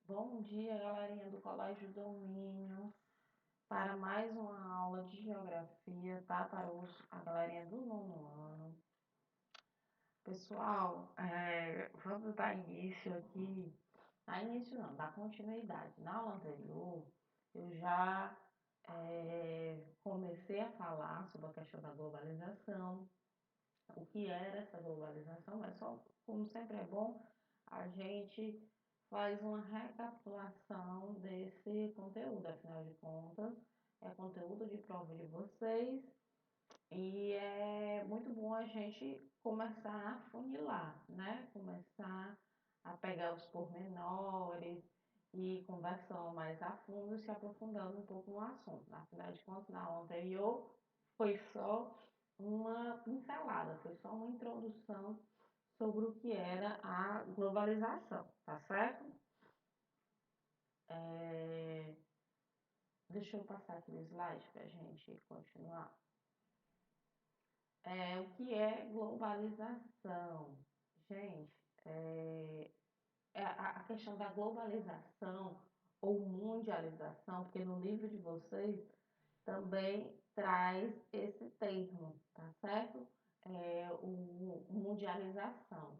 Bom dia, galerinha do Colégio Domínio, para mais uma aula de geografia, tá? Para a galerinha do nono ano. Pessoal, vamos dar início aqui. Início não, dar continuidade. Na aula anterior, eu já comecei a falar sobre a questão da globalização, o que era essa globalização, mas só, como sempre é bom, a gente faz uma recapitulação desse conteúdo, afinal de contas, é conteúdo de prova de vocês e é muito bom a gente começar a funilar, né? Começar a pegar os pormenores e conversando mais a fundo, se aprofundando um pouco no assunto. Afinal de contas, na aula anterior foi só uma pincelada, foi só uma introdução sobre o que era a globalização, tá certo? Deixa eu passar aqui o slide para a gente continuar. O que é globalização? Gente, a questão da globalização ou mundialização, porque no livro de vocês também traz esse termo, tá certo? O mundialização.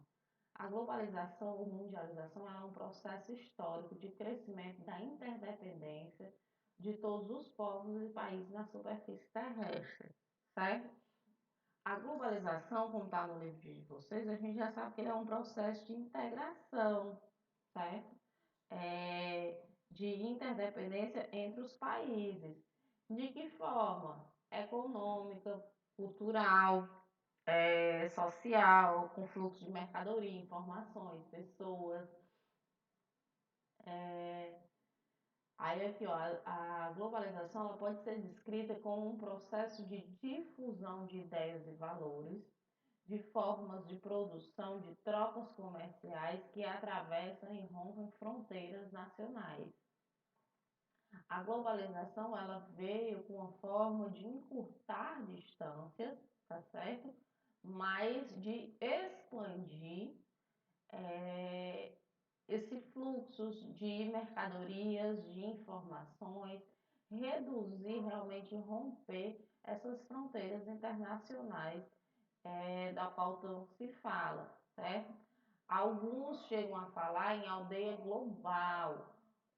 A globalização ou mundialização é um processo histórico de crescimento da interdependência de todos os povos e países na superfície terrestre, certo? A globalização, como está no livro de vocês, a gente já sabe que ele é um processo de integração, certo? De interdependência entre os países. De que forma? Econômica, cultural, social, com fluxo de mercadoria, informações, pessoas. Aí aqui, ó, a globalização ela pode ser descrita como um processo de difusão de ideias e valores, de formas de produção, de trocas comerciais que atravessam e rompem fronteiras nacionais. A globalização ela veio com a forma de encurtar distâncias, tá certo? Mas de expandir esse fluxo de mercadorias, de informações, reduzir, realmente romper essas fronteiras internacionais da qual tanto se fala, certo? Alguns chegam a falar em aldeia global,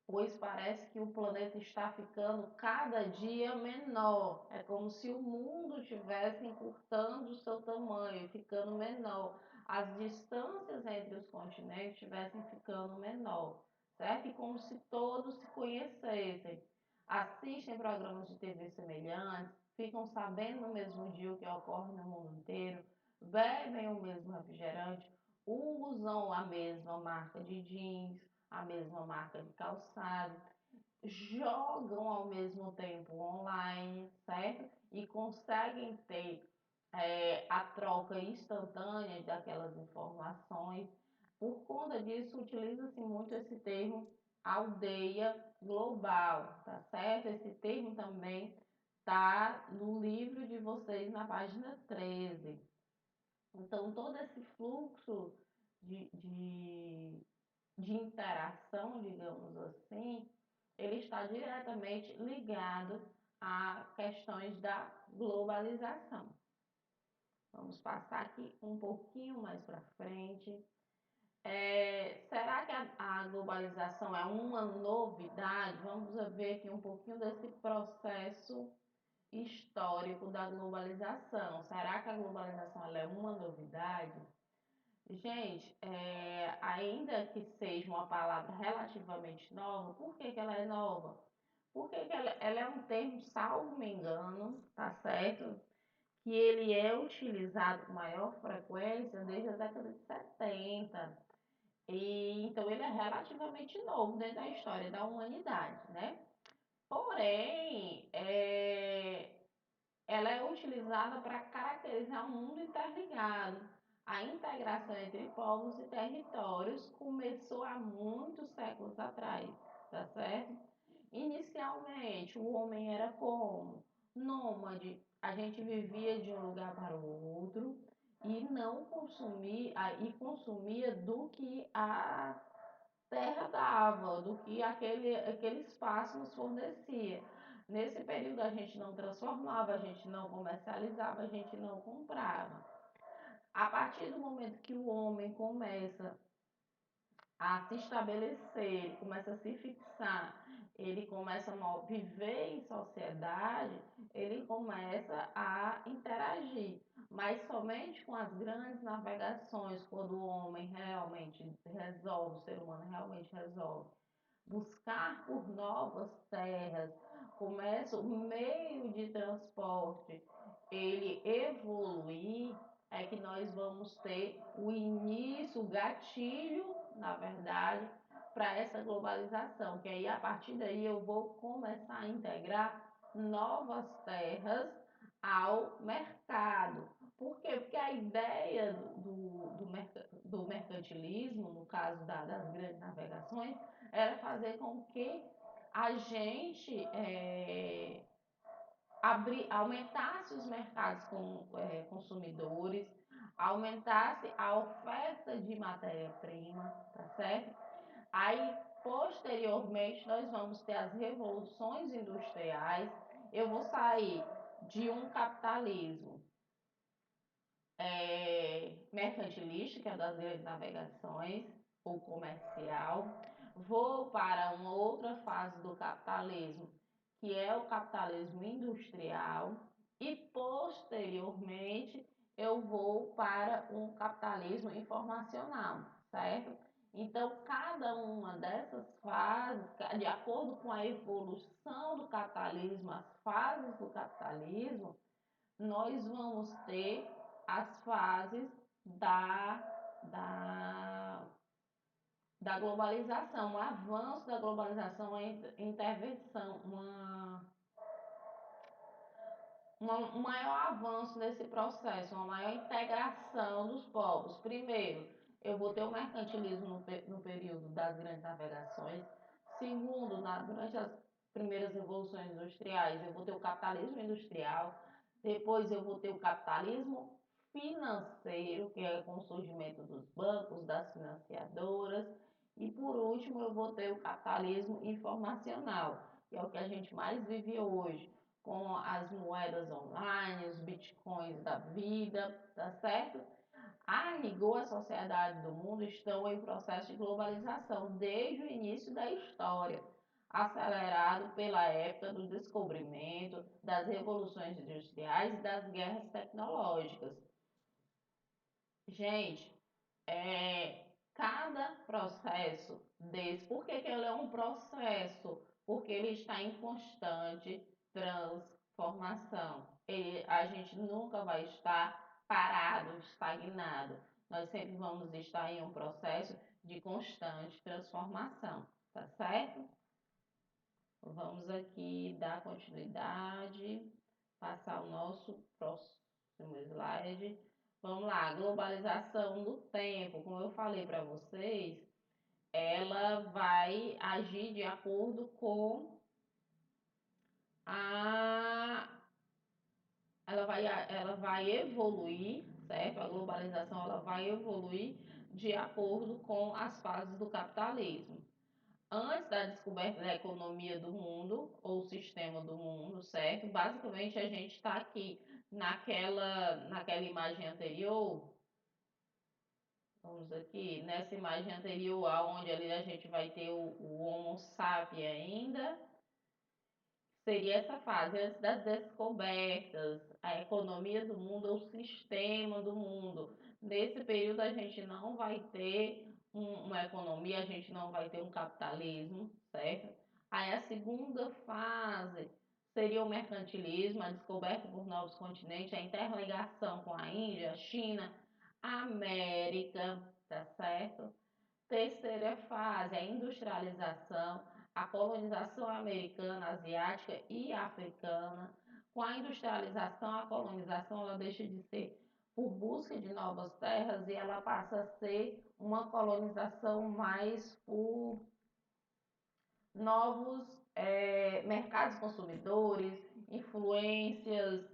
pois parece que o planeta está ficando cada dia menor. É como se o mundo estivesse encurtando o seu tamanho, ficando menor. As distâncias entre os continentes estivessem ficando menor, certo? E como se todos se conhecessem. Assistem programas de TV semelhantes, ficam sabendo no mesmo dia o que ocorre no mundo inteiro, bebem o mesmo refrigerante, usam a mesma marca de jeans, a mesma marca de calçado, jogam ao mesmo tempo online, certo? E conseguem ter a troca instantânea daquelas informações. Por conta disso, utiliza-se muito esse termo aldeia global, tá certo? Esse termo também está no livro de vocês na página 13. Então, todo esse fluxo de interação, digamos assim, ele está diretamente ligado a questões da globalização. Vamos passar aqui um pouquinho mais para frente. Será que a globalização é uma novidade? Vamos ver aqui um pouquinho desse processo histórico da globalização. Será que a globalização ela é uma novidade? Gente, ainda que seja uma palavra relativamente nova, por que ela é nova? Porque que ela é um termo, salvo me engano, tá certo? Que ele é utilizado com maior frequência desde a década de 70. E, então ele é relativamente novo dentro da história da humanidade, né? Porém, ela é utilizada para caracterizar um mundo interligado. A integração entre povos e territórios começou há muitos séculos atrás, tá certo? Inicialmente, o homem era como? Nômade. A gente vivia de um lugar para o outro e não consumia, e consumia do que a terra dava, do que aquele espaço nos fornecia. Nesse período a gente não transformava, a gente não comercializava, a gente não comprava. A partir do momento que o homem começa a se estabelecer, ele começa a se fixar, ele começa a viver em sociedade, ele começa a interagir. Mas somente com as grandes navegações, quando o homem realmente resolve, o ser humano realmente resolve buscar por novas terras, começa o meio de transporte, ele evoluir, é que nós vamos ter o início, o gatilho, na verdade, para essa globalização, que aí a partir daí eu vou começar a integrar novas terras ao mercado. Por quê? Porque a ideia do mercantilismo, no caso das grandes navegações, era fazer com que a gente aumentasse os mercados consumidores, aumentasse a oferta de matéria-prima, tá certo? Aí, posteriormente, nós vamos ter as revoluções industriais. Eu vou sair de um capitalismo mercantilista, que é das grandes navegações, ou comercial. Vou para uma outra fase do capitalismo, que é o capitalismo industrial, e posteriormente eu vou para um capitalismo informacional, certo? Então, cada uma dessas fases, de acordo com a evolução do capitalismo, as fases do capitalismo, nós vamos ter as fases da, da globalização, o avanço da globalização, a intervenção, um maior avanço nesse processo, uma maior integração dos povos. Primeiro, eu vou ter o mercantilismo no período das grandes navegações. Segundo, durante as primeiras revoluções industriais, eu vou ter o capitalismo industrial. Depois, eu vou ter o capitalismo financeiro, que é com o surgimento dos bancos, das financiadoras. E, por último, eu vou ter o capitalismo informacional, que é o que a gente mais vive hoje, com as moedas online, os bitcoins da vida, tá certo? A rigor, a sociedade do mundo estão em processo de globalização desde o início da história, acelerado pela época do descobrimento, das revoluções industriais e das guerras tecnológicas. Gente, cada processo desse, por que ele é um processo? Porque ele está em constante transformação. A gente nunca vai estar parado, estagnado. Nós sempre vamos estar em um processo de constante transformação, tá certo? Vamos aqui dar continuidade, passar o nosso próximo slide. Vamos lá, globalização do tempo, como eu falei para vocês, ela vai agir de acordo com a ela vai evoluir, certo? A globalização ela vai evoluir de acordo com as fases do capitalismo. Antes da descoberta da economia do mundo, ou sistema do mundo, certo? Basicamente, a gente está aqui naquela imagem anterior. Vamos aqui, nessa imagem anterior, aonde ali a gente vai ter o Homo sapiens ainda, seria essa fase antes das descobertas, a economia do mundo, o sistema do mundo. Nesse período a gente não vai ter uma economia, a gente não vai ter um capitalismo, certo? Aí a segunda fase seria o mercantilismo, a descoberta por novos continentes, a interligação com a Índia, a China, a América, tá certo? Terceira fase, a industrialização, a colonização americana, asiática e africana. Com a industrialização, a colonização ela deixa de ser por busca de novas terras e ela passa a ser uma colonização mais por novos mercados consumidores, influências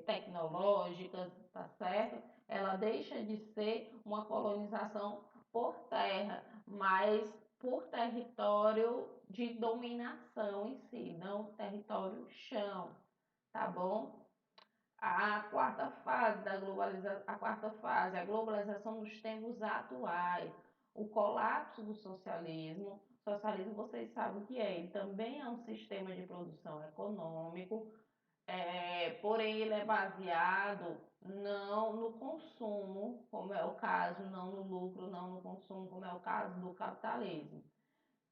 tecnológicas, tá certo? Ela deixa de ser uma colonização por terra, mas por território de dominação em si, não território chão, tá bom? A quarta fase da globalização, a quarta fase, a globalização dos tempos atuais, o colapso do socialismo. O socialismo, vocês sabem o que é, ele também é um sistema de produção econômico, porém ele é baseado não no consumo, como é o caso, não no lucro, não no consumo, como é o caso do capitalismo.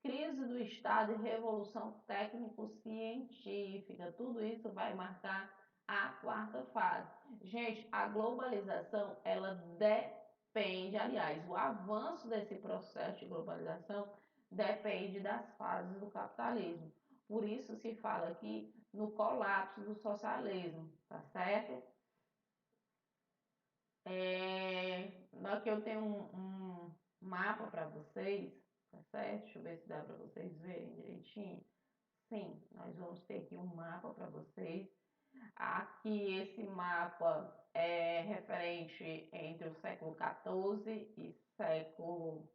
Crise do Estado e revolução técnico-científica, tudo isso vai marcar a quarta fase. Gente, a globalização, ela depende, aliás, o avanço desse processo de globalização depende das fases do capitalismo. Por isso se fala aqui no colapso do socialismo, tá certo? Aqui eu tenho um mapa para vocês, tá certo? Deixa eu ver se dá para vocês verem direitinho. Sim, nós vamos ter aqui um mapa para vocês. Aqui esse mapa é referente entre o século XIV e século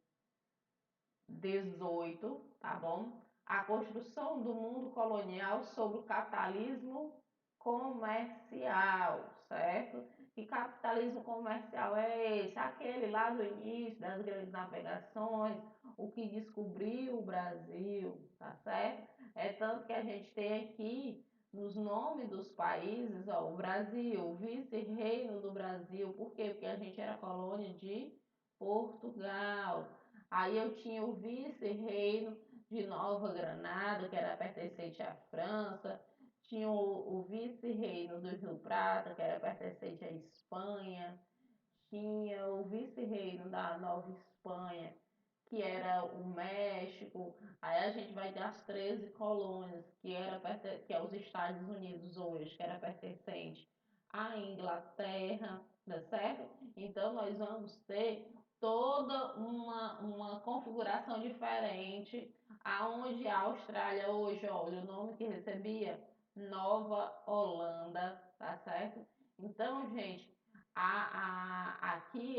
XVIII, tá bom? A construção do mundo colonial sobre o capitalismo comercial, certo? Que capitalismo comercial é esse? Aquele lá do início das grandes navegações, o que descobriu o Brasil, tá certo? É tanto que a gente tem aqui nos nomes dos países, ó, o Brasil, o vice-reino do Brasil, por quê? Porque a gente era colônia de Portugal. Aí eu tinha o vice-reino de Nova Granada, que era pertencente à França, tinha o vice-reino do Rio Prata, que era pertencente à Espanha, tinha o vice-reino da Nova Espanha, que era o México. Aí a gente vai ter as 13 colônias, que é os Estados Unidos hoje, que era pertencente à Inglaterra, tá certo? Então nós vamos ter toda uma configuração diferente, aonde a Austrália hoje, olha, o nome que recebia, Nova Holanda, tá certo? Então, gente, aqui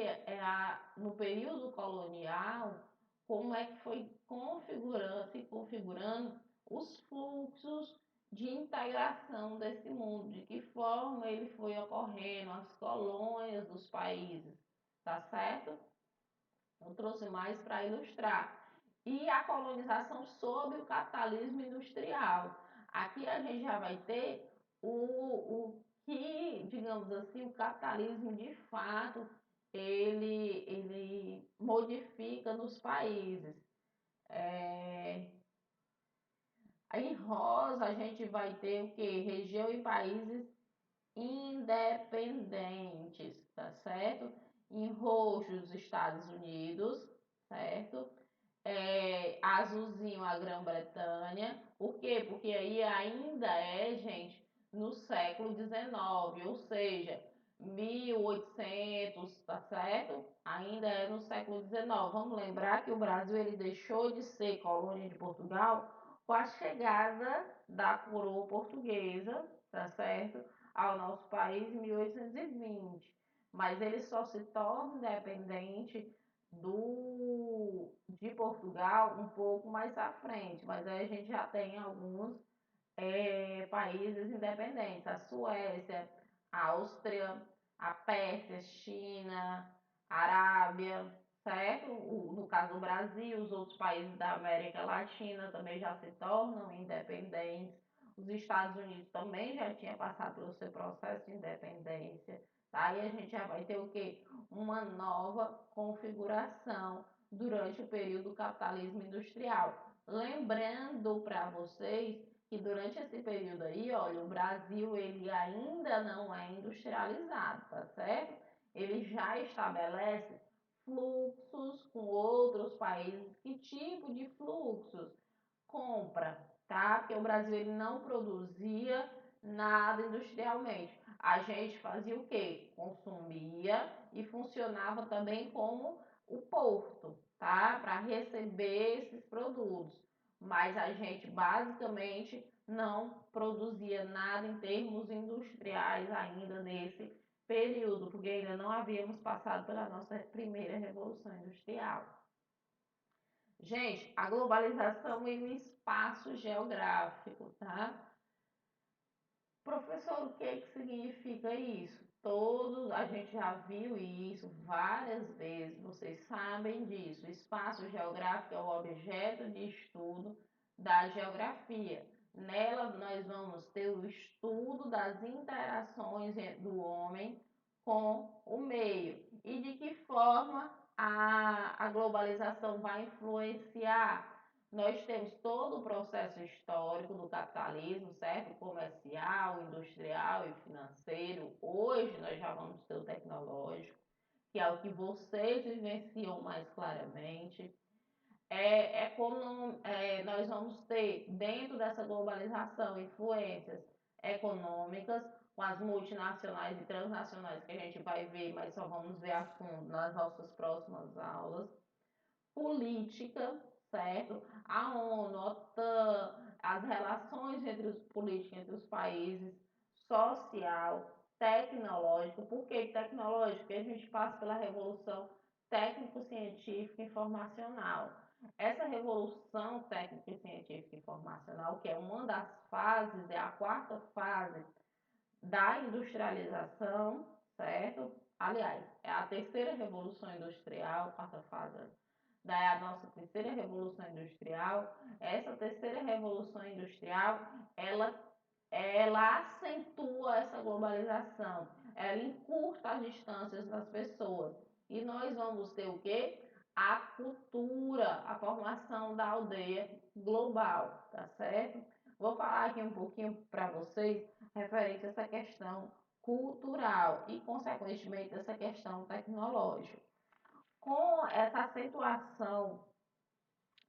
no período colonial, como é que foi se configurando os fluxos de integração desse mundo, de que forma ele foi ocorrendo, as colônias dos países, tá certo? Eu trouxe mais para ilustrar. E a colonização sob o capitalismo industrial. Aqui a gente já vai ter o que, digamos assim, o capitalismo de fato ele modifica nos países. Aí em rosa a gente vai ter o que? Região e países independentes, tá certo? Em roxo, os Estados Unidos, certo? Azulzinho a Grã-Bretanha. Por quê? Porque aí ainda é, gente, no século XIX, ou seja, 1800, tá certo? Ainda é no século XIX. Vamos lembrar que o Brasil ele deixou de ser colônia de Portugal com a chegada da coroa portuguesa, tá certo? Ao nosso país em 1820. Mas ele só se torna independente de Portugal um pouco mais à frente, mas aí a gente já tem alguns países independentes, a Suécia, a Áustria, a Pérsia, China, Arábia, certo? No caso do Brasil, os outros países da América Latina também já se tornam independentes. Os Estados Unidos também já tinha passado pelo seu processo de independência. Tá? E a gente já vai ter o quê? Uma nova configuração durante o período do capitalismo industrial. Lembrando para vocês que durante esse período aí, olha, o Brasil ele ainda não é industrializado, tá certo? Ele já estabelece fluxos com outros países. Que tipo de fluxos? Compra, tá? Porque o Brasil ele não produzia nada industrialmente. A gente fazia o quê? Consumia e funcionava também como o porto, tá? Para receber esses produtos. Mas a gente basicamente não produzia nada em termos industriais ainda nesse período, porque ainda não havíamos passado pela nossa primeira revolução industrial. Gente, a globalização em um espaço geográfico, tá? Professor, o que significa isso? Todos, a gente já viu isso várias vezes, vocês sabem disso. O espaço geográfico é o objeto de estudo da geografia. Nela, nós vamos ter o estudo das interações do homem com o meio e de que forma a globalização vai influenciar. Nós temos todo o processo histórico do capitalismo, certo? Comercial, industrial e financeiro. Hoje nós já vamos ter o tecnológico, que é o que vocês vivenciam mais claramente. Nós vamos ter, dentro dessa globalização, influências econômicas, com as multinacionais e transnacionais que a gente vai ver, mas só vamos ver a fundo nas nossas próximas aulas. Política, certo? A ONU, a OTAN, as relações entre os políticos entre os países, social, tecnológico. Por que tecnológico? Porque a gente passa pela revolução técnico-científica informacional. Essa revolução técnica e científica informacional, que é uma das fases, é a quarta fase da industrialização, certo? Aliás, é a terceira revolução industrial, quarta fase da nossa terceira revolução industrial. Essa terceira revolução industrial, ela acentua essa globalização, ela encurta as distâncias das pessoas. E nós vamos ter o quê? A cultura, a formação da aldeia global, tá certo? Vou falar aqui um pouquinho para vocês referente a essa questão cultural e, consequentemente, essa questão tecnológica. Com essa acentuação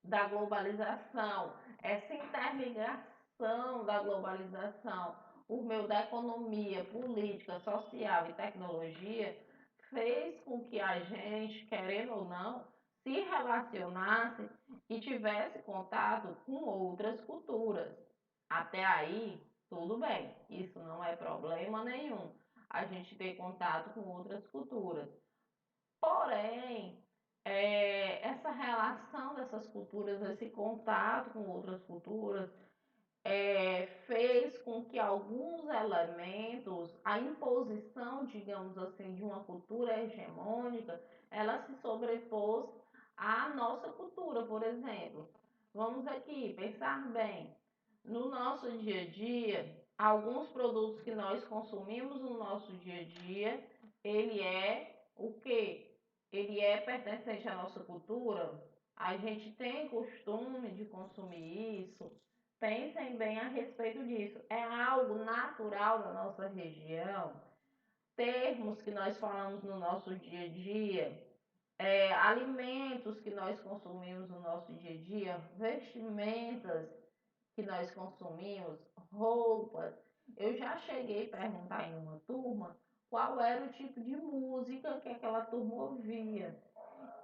da globalização, essa interligação da globalização por meio da economia, política, social e tecnologia, fez com que a gente, querendo ou não, se relacionasse e tivesse contato com outras culturas. Até aí, tudo bem, isso não é problema nenhum, a gente ter contato com outras culturas. Porém, essa relação dessas culturas, esse contato com outras culturas, fez com que alguns elementos, a imposição, digamos assim, de uma cultura hegemônica, ela se sobrepôs à nossa cultura, por exemplo. Vamos aqui pensar bem. No nosso dia a dia, alguns produtos que nós consumimos no nosso dia a dia, ele é o quê? Ele é pertencente à nossa cultura. A gente tem costume de consumir isso. Pensem bem a respeito disso. É algo natural da nossa região. Termos que nós falamos no nosso dia a dia, alimentos que nós consumimos no nosso dia a dia, vestimentas que nós consumimos, roupas. Eu já cheguei a perguntar em uma turma qual era o tipo de música que aquela turma ouvia.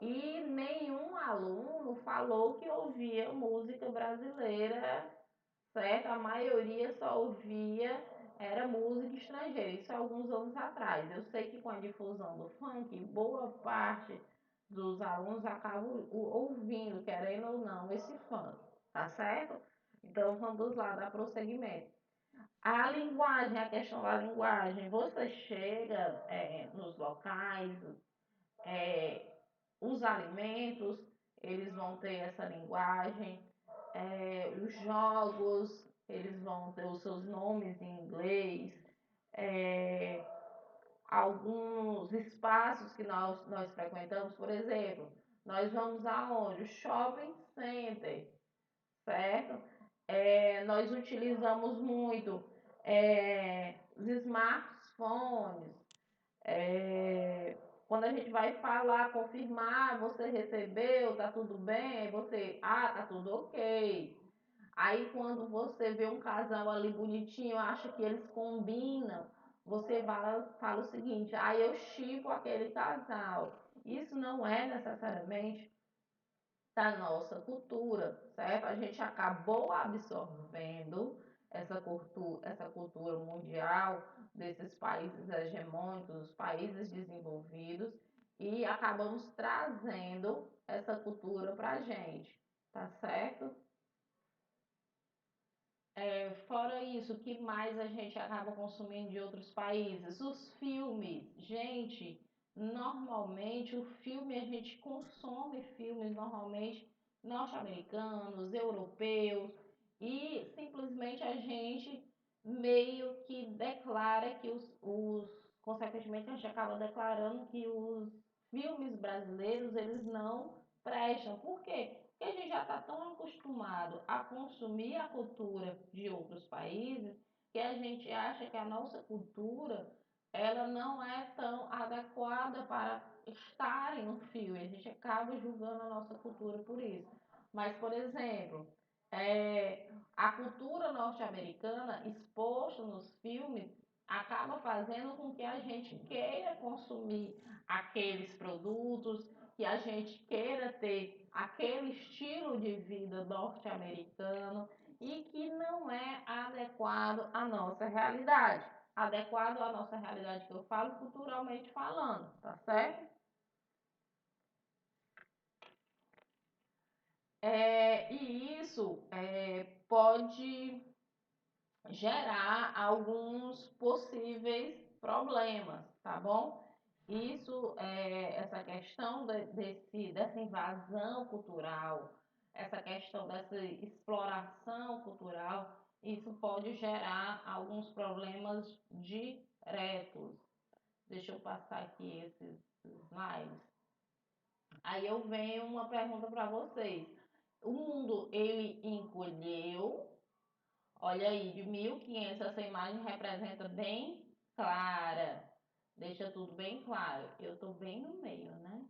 E nenhum aluno falou que ouvia música brasileira, certo? A maioria só ouvia, era música estrangeira, isso há alguns anos atrás. Eu sei que com a difusão do funk, boa parte dos alunos acabam ouvindo, querendo ou não, esse funk, tá certo? Então vamos lá dar prosseguimento. A linguagem, a questão da linguagem, você chega nos locais, é, os alimentos, eles vão ter essa linguagem, os jogos, eles vão ter os seus nomes em inglês, é, alguns espaços que nós frequentamos, por exemplo, nós vamos aonde? O shopping center, certo? Nós utilizamos muito os smartphones, quando a gente vai falar, confirmar, você recebeu, tá tudo bem? Aí você, tá tudo ok. Aí quando você vê um casal ali bonitinho, acha que eles combinam, você fala o seguinte, eu chipo aquele casal. Isso não é necessariamente da nossa cultura, certo? A gente acabou absorvendo essa cultura mundial desses países hegemônicos, os países desenvolvidos, e acabamos trazendo essa cultura para a gente. tá certo? Fora isso, o que mais a gente acaba consumindo de outros países? Os filmes. Gente, normalmente o filme, a gente consome filmes normalmente norte-americanos, europeus, e simplesmente a gente meio que declara que consequentemente a gente acaba declarando que os filmes brasileiros, eles não prestam. Por quê? Porque a gente já está tão acostumado a consumir a cultura de outros países que a gente acha que a nossa cultura ela não é tão adequada para estar em um filme. A gente acaba julgando a nossa cultura por isso. Mas, por exemplo, a cultura norte-americana exposta nos filmes acaba fazendo com que a gente queira consumir aqueles produtos, que a gente queira ter aquele estilo de vida norte-americano e que não é adequado à nossa realidade. Adequado à nossa realidade que eu falo culturalmente falando, tá certo? E isso pode gerar alguns possíveis problemas, tá bom? Essa questão dessa invasão cultural, essa questão dessa exploração cultural, isso pode gerar alguns problemas diretos. Deixa eu passar aqui esses slides. Aí eu venho uma pergunta para vocês. O mundo, ele encolheu. Olha aí, de 1500, essa imagem representa bem clara. Deixa tudo bem claro. Eu estou bem no meio, né?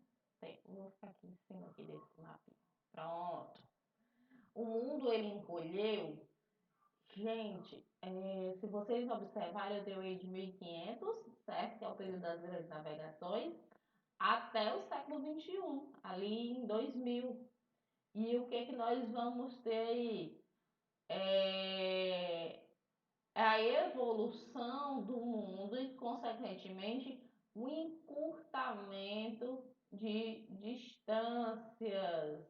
Vou ficar aqui em cima aqui desse mapa. Pronto. O mundo, ele encolheu. Gente, se vocês observarem, eu dei aí de 1500, certo? Que é o período das grandes navegações, até o século XXI, ali em 2000. E o que que nós vamos ter aí? É, a evolução do mundo e, consequentemente, o encurtamento de distâncias,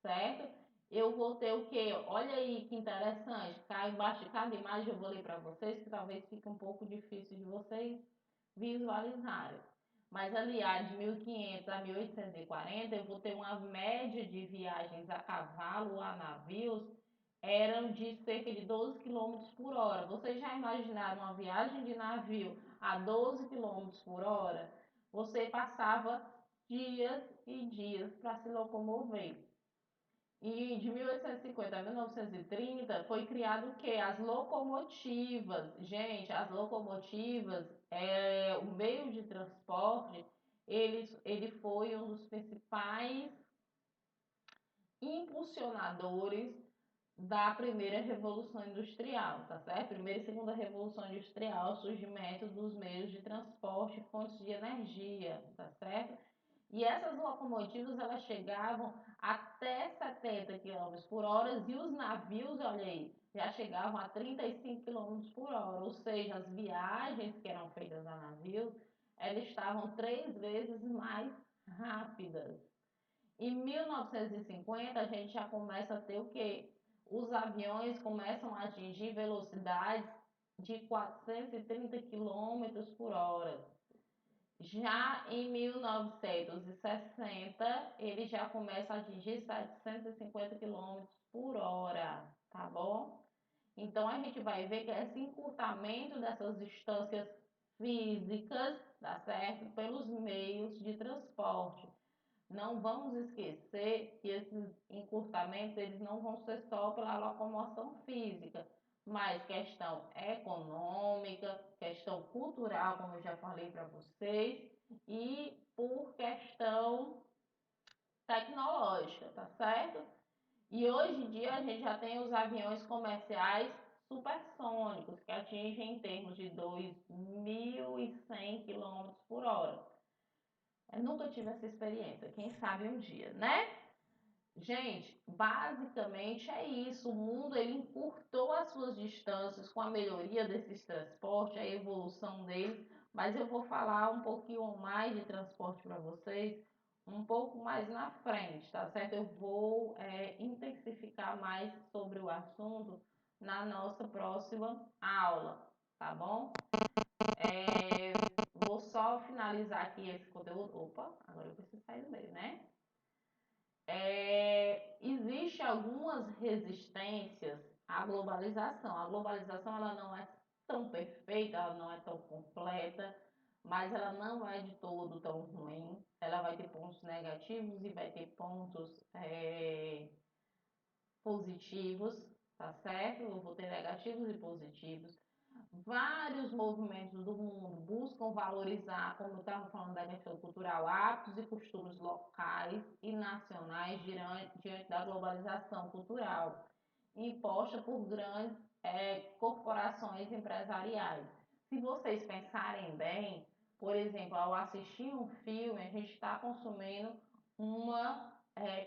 certo? Eu vou ter o quê? Olha aí que interessante. Cá embaixo de cada imagem eu vou ler para vocês, que talvez fique um pouco difícil de vocês visualizarem. Mas ali, de 1500 a 1840, eu vou ter uma média de viagens a cavalo ou a navios eram de cerca de 12 quilômetros por hora. Vocês já imaginaram uma viagem de navio a 12 quilômetros por hora? Você passava dias e dias para se locomover. E de 1850 a 1930 foi criado o quê? As locomotivas. Gente, as locomotivas, o meio de transporte, ele foi um dos principais impulsionadores da primeira revolução industrial, tá certo? Primeira e segunda revolução industrial, surgimento dos meios de transporte e fontes de energia, tá certo? E essas locomotivas, elas chegavam até 70 quilômetros por hora e os navios, olha aí, já chegavam a 35 quilômetros por hora, ou seja, as viagens que eram feitas a navios, elas estavam 3 vezes mais rápidas. Em 1950, a gente já começa a ter o quê? Os aviões começam a atingir velocidades de 430 quilômetros por hora. Já em 1960, ele já começa a atingir 750 quilômetros por hora, tá bom? Então, a gente vai ver que esse encurtamento dessas distâncias físicas, tá certo? Pelos meios de transporte. Não vamos esquecer que esses encurtamentos eles não vão ser só pela locomoção física, mas questão econômica, questão cultural, como eu já falei para vocês, e por questão tecnológica, tá certo? E hoje em dia a gente já tem os aviões comerciais supersônicos que atingem em termos de 2.100 quilômetros por hora. Eu nunca tive essa experiência, quem sabe um dia, né? Gente, basicamente é isso. O mundo ele encurtou as suas distâncias com a melhoria desses transportes, a evolução deles, mas eu vou falar um pouquinho mais de transporte para vocês um pouco mais na frente, tá certo? Eu vou mais sobre o assunto na nossa próxima aula, tá bom? Vou só finalizar aqui esse conteúdo. Opa, agora eu preciso sair do meio, né? Existe algumas resistências à globalização. A globalização ela não é tão perfeita, ela não é tão completa, mas ela não é de todo tão ruim. Ela vai ter pontos negativos e vai ter pontos positivos, tá certo? Eu vou ter negativos e positivos. Vários movimentos do mundo buscam valorizar, como eu estava falando da questão cultural, hábitos e costumes locais e nacionais diante da globalização cultural imposta por grandes corporações empresariais. Se vocês pensarem bem, por exemplo, ao assistir um filme, a gente está consumindo uma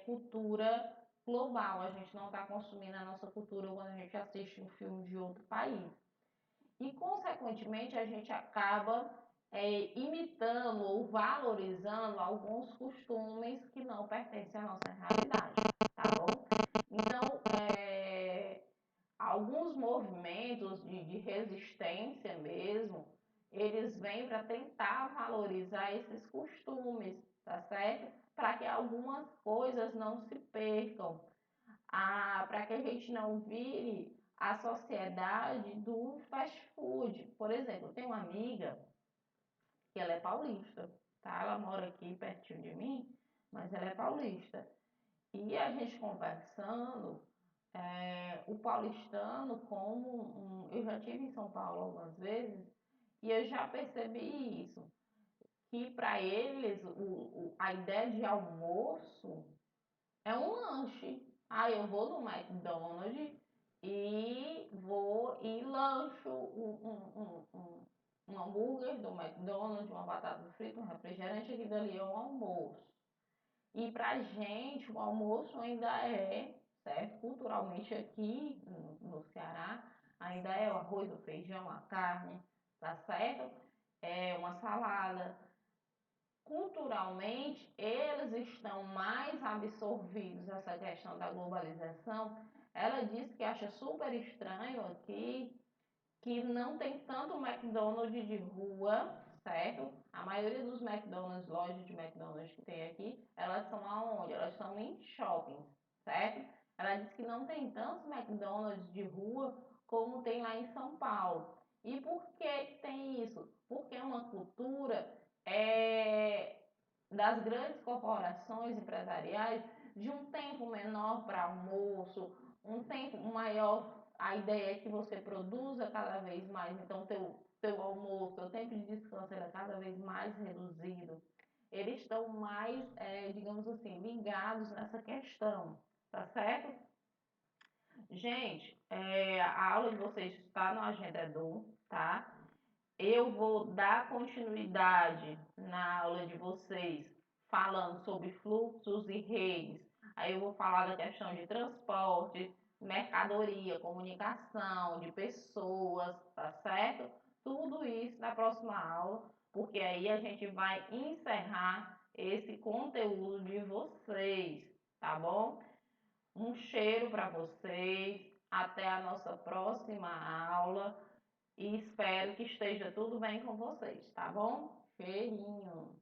cultura global, a gente não está consumindo a nossa cultura quando a gente assiste um filme de outro país. E, consequentemente, a gente acaba imitando ou valorizando alguns costumes que não pertencem à nossa realidade, tá bom? Então, alguns movimentos de resistência mesmo, eles vêm para tentar valorizar esses costumes, tá certo? Para que algumas coisas não se percam, para que a gente não vire a sociedade do fast food. Por exemplo, eu tenho uma amiga que ela é paulista, tá? Ela mora aqui pertinho de mim, mas ela é paulista. E a gente conversando, o paulistano, eu já estive em São Paulo algumas vezes, e eu já percebi isso, que para eles a ideia de almoço é um lanche. Ah, eu vou no McDonald's e vou e lancho um hambúrguer do McDonald's, uma batata frita, um refrigerante, aqui dali é um almoço. E pra gente, o almoço ainda certo? Culturalmente aqui no Ceará, ainda é o arroz, o feijão, a carne, tá certo? É uma salada. Culturalmente, eles estão mais absorvidos essa questão da globalização. Ela disse que acha super estranho aqui que não tem tanto McDonald's de rua, certo? A maioria dos McDonald's, lojas de McDonald's que tem aqui, elas são aonde? Elas são em shoppings, certo? Ela disse que não tem tantos McDonald's de rua como tem lá em São Paulo. E por que que tem isso? Porque é uma cultura das grandes corporações empresariais de um tempo menor para almoço, um tempo maior. A ideia é que você produza cada vez mais, então teu almoço, teu tempo de descanso é cada vez mais reduzido. Eles estão mais, digamos assim, ligados nessa questão, tá certo? Gente, a aula de vocês está no Agendador, tá? Eu vou dar continuidade na aula de vocês falando sobre fluxos e redes. Aí eu vou falar da questão de transporte, mercadoria, comunicação, de pessoas, tá certo? Tudo isso na próxima aula, porque aí a gente vai encerrar esse conteúdo de vocês, tá bom? Um cheiro para vocês, até a nossa próxima aula e espero que esteja tudo bem com vocês, tá bom? Cheirinho!